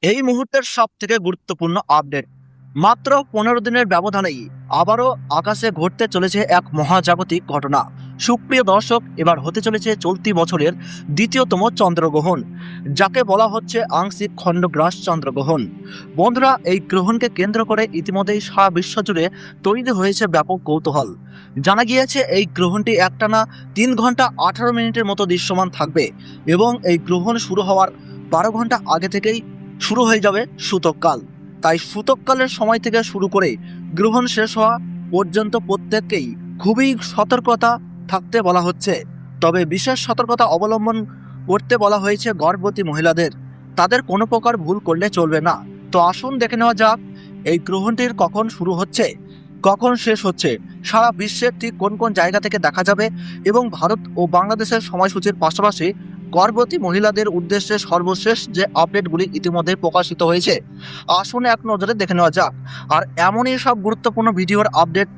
এই মুহূর্তের সব থেকে গুরুত্বপূর্ণ আপডেট। মাত্র 15 দিনের ব্যবধানেই আবারও আকাশে ঘটতে চলেছে এক মহাজাগতিক ঘটনা। সুপ্রিয় দর্শক, এবার হতে চলেছে চলতি বছরের দ্বিতীয়তম চন্দ্রগ্রহণ, যাকে বলা হচ্ছে আংশিক খণ্ডগ্রাস চন্দ্রগ্রহণ। বন্ধুরা, এই গ্রহণকে কেন্দ্র করে ইতিমধ্যেই সারা বিশ্ব জুড়ে তৈরি হয়েছে ব্যাপক কৌতূহল। জানা গিয়েছে এই গ্রহণটি একটানা 3 ঘন্টা 18 মিনিটের মতো দৃশ্যমান থাকবে এবং এই গ্রহণ শুরু হওয়ার 12 ঘন্টা আগে থেকেই শুরু হয়ে যাবে সূতককাল। তাই সূতককালের সময় থেকে শুরু করে গ্রহণ শেষ হওয়া পর্যন্ত প্রত্যেককেই খুবই সতর্কতা থাকতে বলা হচ্ছে। তবে বিশেষ সতর্কতা অবলম্বন করতে বলা হয়েছে গর্ভবতী মহিলাদের। তাদের কোনো প্রকার ভুল করলে চলবে না। তো আসুন দেখে নেওয়া যাক এই গ্রহণটির কখন শুরু হচ্ছে, কখন শেষ হচ্ছে, সারা বিশ্বের ঠিক কোন কোন জায়গা থেকে দেখা যাবে এবং ভারত ও বাংলাদেশের সময়সূচির পাশাপাশি গর্ভবতী মহিলাদের উদ্দেশ্যে সর্বশেষ যে আপডেটগুলি ইতিমধ্যে প্রকাশিত হয়েছে, আসুন এক নজরে দেখে নেওয়া যাক। আর এমনই সব গুরুত্বপূর্ণ ভিডিওর আপডেট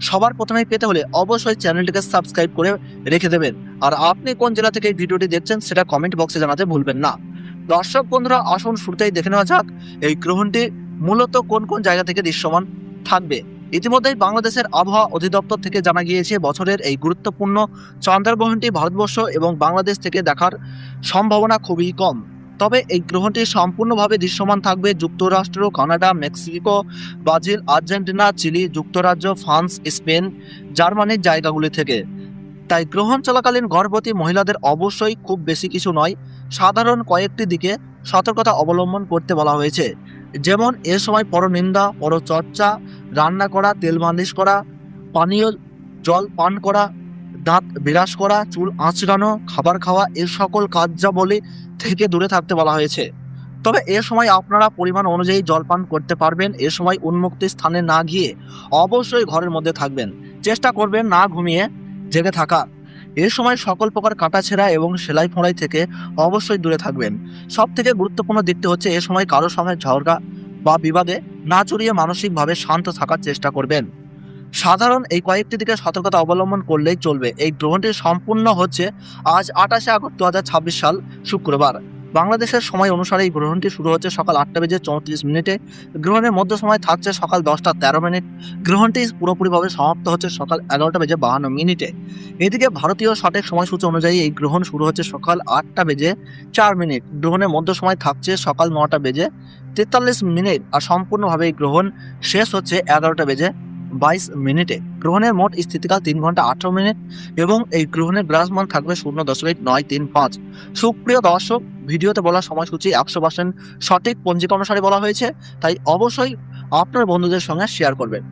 সবার প্রথমেই পেতে হলে অবশ্যই চ্যানেলটিকে সাবস্ক্রাইব করে রেখে দেবেন। আর আপনি কোন জেলা থেকে এই ভিডিওটি দেখছেন সেটা কমেন্ট বক্সে জানাতে ভুলবেন না। দর্শক বন্ধুরা, আসুন শুরুতেই দেখে নেওয়া যাক এই গ্রহণটি মূলত কোন কোন জায়গা থেকে দৃশ্যমান থাকবে। ইতিমধ্যেই বাংলাদেশের আবহাওয়া অধিদপ্তর থেকে জানা গিয়েছে বছরের এই গুরুত্বপূর্ণ চন্দ্রগ্রহণটি ভারতবর্ষ এবং বাংলাদেশ থেকে দেখার সম্ভাবনা খুবই কম। তবে এই গ্রহণটি সম্পূর্ণভাবে দৃশ্যমান থাকবে যুক্তরাষ্ট্র, Canada, Mexico, Brazil, Argentina, Chile, যুক্তরাজ্য, ফ্রান্স, স্পেন, জার্মানির জায়গাগুলি থেকে। তাই গ্রহণ চলাকালীন গর্ভবতী মহিলাদের অবশ্যই খুব বেশি কিছু নয়, সাধারণ কয়েকটি দিকে সতর্কতা অবলম্বন করতে বলা হয়েছে। যেমন এ সময় পরনিন্দা, পরচর্চা, রান্না করা, তেল মালিশ করা, পানীয় জল পান করা, দাঁত বিরাস করা, চুল আঁচড়ানো, খাবার খাওয়া, এ সকল কার্যাবলী থেকে দূরে থাকতে বলা হয়েছে। তবে এ সময় আপনারা পরিমাণ অনুযায়ী জল পান করতে পারবেন। এ সময় উন্মুক্ত স্থানে না গিয়ে অবশ্যই ঘরের মধ্যে থাকবেন। চেষ্টা করবেন না ঘুমিয়ে জেগে থাকা। এ সময় সকল প্রকার কাটাছেঁড়া এবং সেলাই ফোঁড়াই থেকে অবশ্যই দূরে থাকবেন। সব থেকে গুরুত্বপূর্ণ দিকটি হচ্ছে এ সময় কারোর সঙ্গে ঝগড়া বা বিবাদে না জড়িয়ে মানসিকভাবে শান্ত থাকার চেষ্টা করবেন। সাধারণ এই কয়েকটি দিকে সতর্কতা অবলম্বন করলেই চলবে। এই গ্রহণটি সম্পূর্ণ হচ্ছে আজ 28শে আগস্ট 2026 সাল শুক্রবার। বাংলাদেশের সময় অনুসারে এই গ্রহণটি শুরু হচ্ছে সকাল 8:34 গ্রহণের মধ্য সময় থাকছে সকাল 10:13। গ্রহণটি পুরোপুরিভাবে সমাপ্ত হচ্ছে সকাল 11:52। এদিকে ভারতীয় সঠিক সময়সূচি অনুযায়ী এই গ্রহণ শুরু হচ্ছে সকাল 8:04। গ্রহণের মধ্য সময় থাকছে সকাল 9:43 আর সম্পূর্ণভাবে এই গ্রহণ শেষ হচ্ছে 11:22। গ্রহণের মোট স্থিতিকাল 3 ঘন্টা 18 মিনিট এবং এই গ্রহণের গ্রাসমান থাকবে 0.935। সুপ্রিয় দর্শক, ভিডিওতে বলা সময়সূচি 100% সঠিক পঞ্জিকা অনুসারে বলা হয়েছে, তাই অবশ্যই আপনার বন্ধুদের সঙ্গে শেয়ার করবেন।